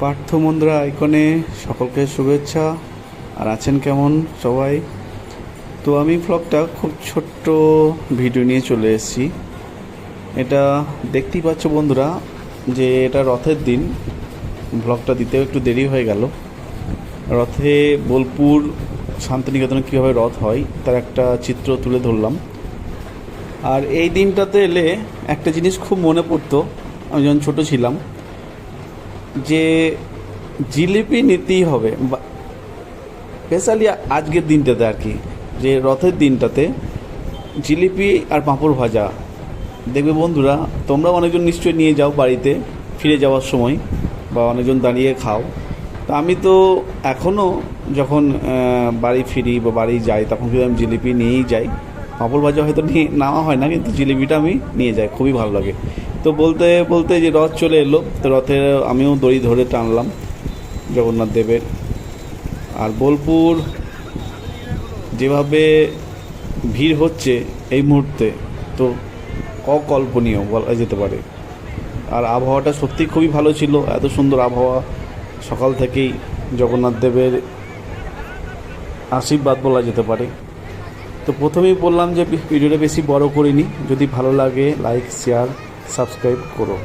পার্থ মুন্দ্রা আইকনে সকলকে শুভেচ্ছা। আর আছেন কেমন সবাই? তো আমি ভ্লগটা খুব ছোট্ট ভিডিও নিয়ে চলে এসেছি। এটা দেখতেই পাচ্ছ বন্ধুরা যে এটা রথের দিন। ভ্লগটা দিতেও একটু দেরি হয়ে গেল। রথে বোলপুর শান্তিনিকেতনে কীভাবে রথ হয় তার একটা চিত্র তুলে ধরলাম। আর এই দিনটাতে এলে একটা জিনিস খুব মনে পড়তো, আমি যখন ছোটো ছিলাম, যে জিলিপি নিতেই হবে, স্পেশালি আজকের দিনটাতে আর কি, যে রথের দিনটাতে জিলিপি আর পাঁপড় ভাজা। দেখবে বন্ধুরা, তোমরা অনেকজন নিশ্চয়ই নিয়ে যাও বাড়িতে ফিরে যাওয়ার সময়, বা অনেকজন দাঁড়িয়ে খাও। তা আমি তো এখনও যখন বাড়ি ফিরি বা বাড়ি যাই তখন কিন্তু আমি জিলিপি নিয়েই যাই। পাঁপড় ভাজা হয়তো নিয়ে নেওয়া হয় না, কিন্তু জিলিপিটা আমি নিয়ে যাই, খুবই ভালো লাগে। তো বলতে বলতে যে রথ চলে এলো, তো রথে আমিও দড়ি ধরে টানলাম জগন্নাথ দেবের। আর বোলপুর যেভাবে ভিড় হচ্ছে এই মুহূর্তে, তো অকল্পনীয় বলা যেতে পারে। আর আবহাওয়াটা সত্যি খুবই ভালো ছিল, এত সুন্দর আবহাওয়া। সকাল থেকেই জগন্নাথ দেবের আশীর্বাদ বলা যেতে পারে। তো প্রথমেই বললাম যে ভিডিওটা বেশি বড় করিনি। যদি ভালো লাগে লাইক, শেয়ার, সাবস্ক্রাইব করো।